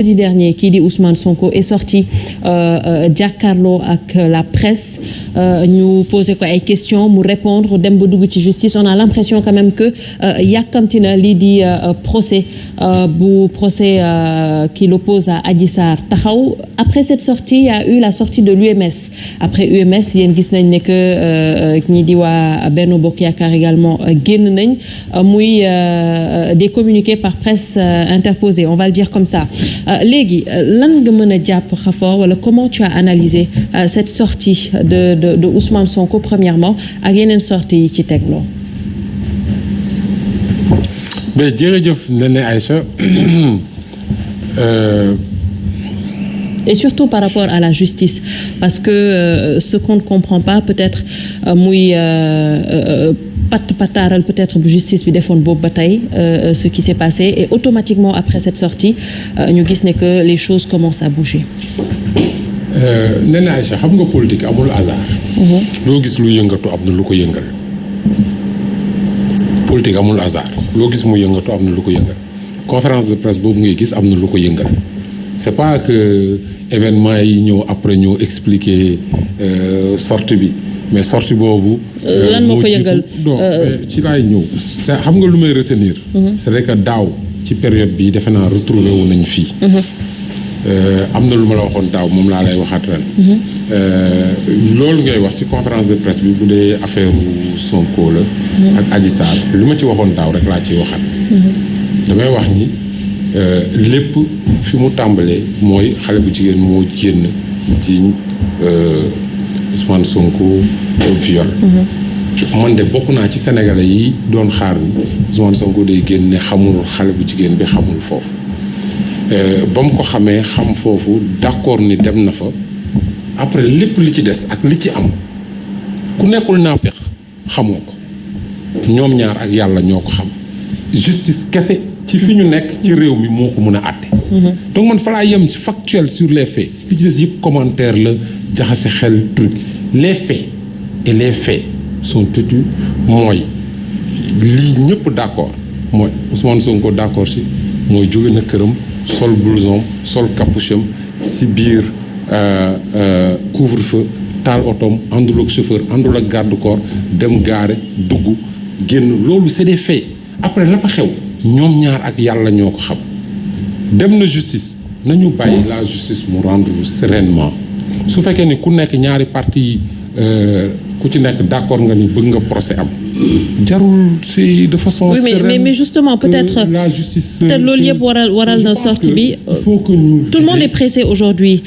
Jeudi dernier kii di Ousmane Sonko est sorti jàkkaarloo ak la presse ñu posé ko ay questions mu répondre dem ba dugg ci justice. On a l'impression quand même que yàkkamti na lii di procès qui l'oppose à Adji Sarr taxaw. Après cette sortie il y a eu la sortie de l'UMS. Après UMS yéen gis nañ ne que ñi di waa Benno Bokk Yaakaar également génn nañ muy des communiqués par presse interposés, on va le dire comme ça. Léegi lan nga mën a jàpp Khafor wala comment tu as analysé cette sortie de Ousmane Sonko premièrement ak yeneen sortie yi ci tegloo. mais jërëjëf Néné Aïcha. Et surtout par rapport à la justice parce que ce qu'on ne comprend pas peut-être muy pataaral peut-être bu justice bi defoon boobu ba tey ce qui s'est passé et automatiquement après cette sortie ñu gis ne que les choses commencent à bouger. Néné Aïcha xam nga politique amul hasard. loo gis lu yëngatu am na lu ko yëngal. politique amul hasard loo gis mu yëngatu am na lu ko yëngal conférence de presse boobu ngay gis am na lu ko yëngal. c'est pas que événement yi ñëw après ñoo expliquer sortie bi mais sortie boobu. lan moo ko yëngal non ci laay ñëw. c'est xam nga lu may retenir. c'est vrai que daaw ci période bi defe naa retrouvé wu nañ fii. am na lu ma la waxoon daaw moom laa lay waxaat ren. loolu ngay wax ci conférence de presse bi bu dee affaire Sonko la. ak Adji Sarr li ma ci waxoon daaw rek laa ciy waxaat. damay wax ni. lépp fi mu tàmbalee mooy xale bu jigéen moo génn jiiñ Ousmane Sonko viol. man de bokk naa ci sénégalais yi doon xaar ni Ousmane Sonko day génn ne xamul xale bu jigéen bi xamul foofu ba mu ko xamee xam foofu d'accord ni dem na fa après lépp li ci des ak li ci am ku nekkul naafeq xamoo ko ñoom ñaar ak yàlla ñoo ko xam justice kese ci fi ñu nekk ci réew mi moo ko mën a àtte. donc man fa laa yem ci factuel sur les faits li ci des yëpp commentaire la jaxase xel truc les faits et les faits sont têtus mooy lii ñëpp d'accord mooy Ousmane Sonko d'accord ci mooy jóge na këram sol blouson sol capuchon ci biir couvre-feu taal otom àndul ak chauffeur àndul ak garde-corps dem gaare dugg génn loolu c'est des faits après la fa xew. ñoom ñaar ak yàlla ñoo ko xam dem na justice nañu bàyyi la justice mu rendre sereinement su fekkee ni ku nekk ñaari parti yi ku ci nekk d'accord nga ni bëgg nga procès am jarul c'est de façon sereine mais justement peut-être la justice peut-être loolu yëpp waral na sortie bi il faut que tout le monde est pressé aujourd'hui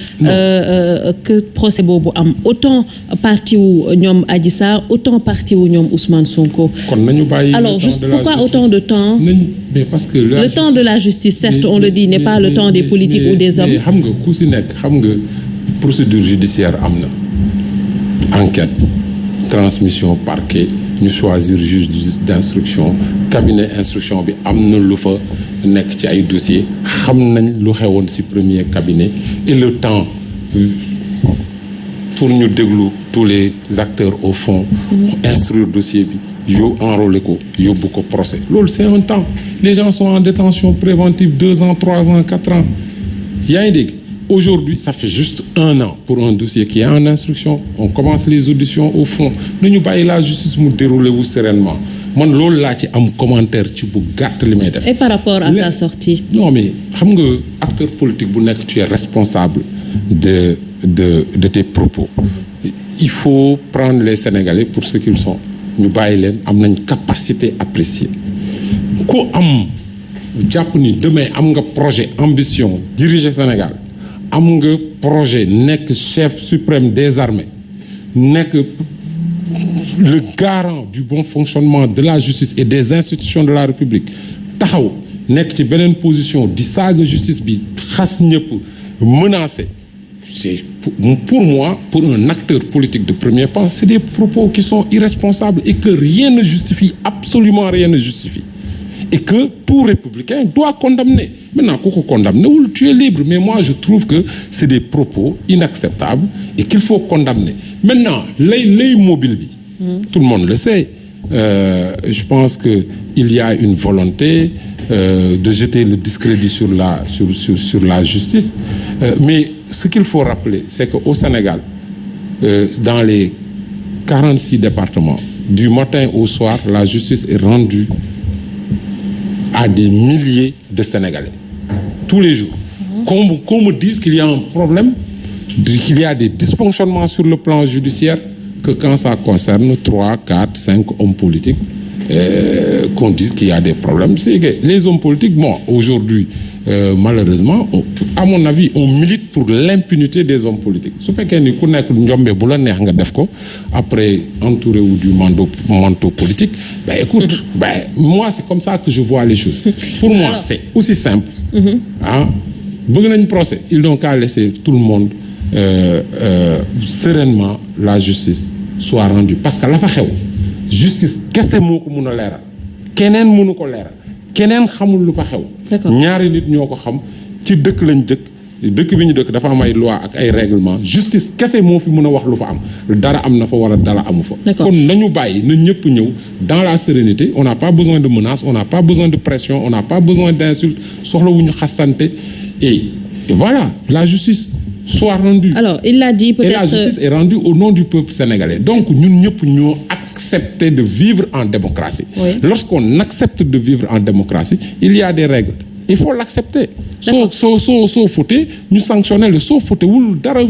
que procès boobu am autant parti wu ñoom Adji Sarr autant parti wu ñoom Ousmane Sonko. kon nañu bàyyi alors juste pourquoi autant de temps mais parce que le temps de la justice certes on le dit n'est pas le temps des politiques ou des hommes. xam nga ku si nekk xam nga procédure judiciaire am na enquête transmission parquet ñu choisir juge d'instruction cabinet instruction bi am na lu fa nekk ci ay dossiers xam nañ lu xewoon ci premier cabinet et le temps pour ñu déglu tous les acteurs au fond instruire dossier bi enrôler ko yóbbu ko procès loolu c'est un temps les gens sont en détention préventive 2 ans 3 ans 4 ans yaa ngi dégg aujourd'hui ça fait juste 1 an pour un dossier qui est en instruction on commence les auditions au fond nañu bàyyi la justice mu dérouler wu sereinement man loolu laa ci am commentaire ci bu gàtt li may def. Et par rapport à sa sortie. non mais xam nga acteur politique bu nekk tu es responsable de tes propos il faut prendre les Sénégalais pour ce qu'ils sont ñu bàyyi leen am nañ capacité appréciée ku am jàpp ni demain am nga projet ambition diriger Sénégal am nga projet nekk chef suprême des armées nekk le garant du bon fonctionnement de la justice et des institutions de la République taxaw nekk ci beneen position di saaga justice bi xas ñëpp menacé c'est pour moi pour un acteur politique de premier plan c'est des propos qui sont irresponsables et que rien ne justifie absolument rien ne justifie et que tout républicain doit condamner. Maintenant, qu'on condamne, tu es libre. Mais moi, je trouve que c'est des propos inacceptables et qu'il faut condamner. Maintenant, les mobiles, tout le monde le sait. je pense que il y a une volonté de jeter le discrédit sur la justice. Mais ce qu'il faut rappeler, c'est qu'au Sénégal, dans les 46 départements, du matin au soir, la justice est rendue à des milliers de Sénégalais. Tous les jours. Qu'on me dise qu'il y a un problème, qu'il y a des dysfonctionnements sur le plan judiciaire, que quand ça concerne 3, 4, 5 hommes politiques, qu'on dise qu'il y a des problèmes. C'est que les hommes politiques, bon, aujourd'hui, malheureusement, à mon avis, on milite pour l'impunité des hommes politiques. Ce fait qu'il y a après entouré du manteau politique, ben écoute, moi c'est comme ça que je vois les choses. Pour moi, c'est aussi simple. Hein? Procès, ils n'ont qu'à laisser tout le monde sereinement la justice soit rendue. Parce que la justice, qu'est-ce que c'est que keneen xamul lu fa xew. ñaari nit ñoo ko xam ci dëkk lañ dëkk bi ñu dëkk dafa am ay loi ak ay règlement justice kese moo fi mën a wax lu fa am dara am na fa wala dara amu fa. kon nañu bàyyi na ñëpp ñëw dans la sérénité. On n'a pas besoin de menaces, on n'a pas besoin de pression, on n'a pas besoin d'insultes, soxlawuñu xastante et voilà, la justice soit rendue. Alors il l'a dit peut-être. Et la justice est rendue au nom du peuple sénégalais. Donc ñun ñëpp ñoo accepter de vivre en démocratie. Oui. Lorsqu'on accepte de vivre en démocratie, il y a des règles. Il faut l'accepter. Sauf fauté, nous sanctionnons le sauf fauté.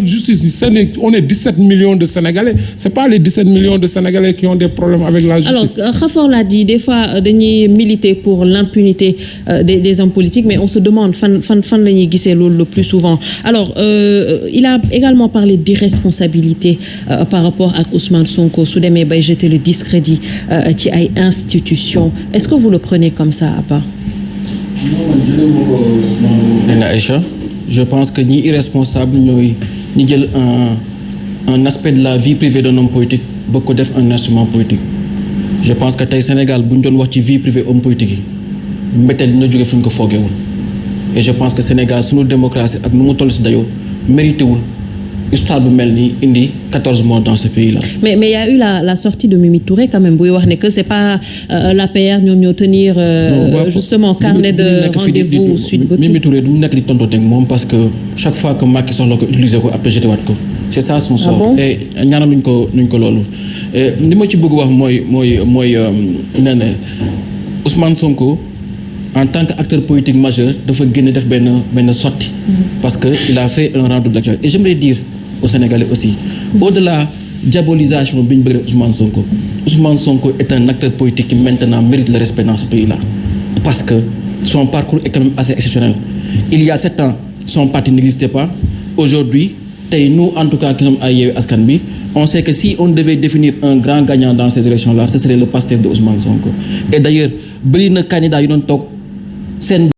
Justice, on est 17 millions de Sénégalais. C'est pas les 17 millions de Sénégalais qui ont des problèmes avec la justice. Alors, Khafor l'a dit, des fois, dañuy militer pour l'impunité des hommes politiques, mais on se demande fan lañuy gisee loolu le plus souvent. Alors, il a également parlé d'irresponsabilité par rapport à Ousmane Sonko. Su demee bay jeter le discrédit ci ay institutions. Est-ce que vous le prenez comme ça, à part? Aïcha, je pense que ni irresponsable ni jël un aspect de la vie privée d'un homme politique beaucoup def un instrument politique. Je pense que tey Sénégal bu ñu doon wax ci vie privée homme politique yi mbetteel dina jóge fu ñu ko foogeewul et je pense que Sénégal sunu démocratie ak nu mu toll si dayoo mérité wul histoire bu mel ni indi 14 morts dans ce pays-là. Mais il y a eu la sortie de Mimi Touré quand même buy wax ne que c'est pas l'APR ñoom ñoo tenir justement carnet de rendez-vous suite ba Mimi Touré du mu nekk di tontonteeg moom parce que chaque fois que Macky soxla ko utiliser ko après jeté waat ko c'est ça son sort. Bon? Et ñaanal nuñ ko loolu li ma ci bëgg wax mooy nee na Ousmane Sonko en tant qu'acteur politique majeur dafa génn def benn sortie parce que il a fait un rendu d'actualité et j'aimerais dire aux Sénégalais aussi au-delà diabolisation bi ñu bëgg Ousmane Sonko est un acteur politique qui maintenant mérite le respect dans ce pays-là parce que son parcours est quand même assez exceptionnel. Il y a 7 ans son parti n'existait pas. Aujourd'hui tey nous en tout cas qui sommes à Yewwi Askan Wi on sait que si on devait définir un grand gagnant dans ces élections-là ce serait le Pastef de Ousmane Sonko et d'ailleurs bëri na candidat yu doon toog seen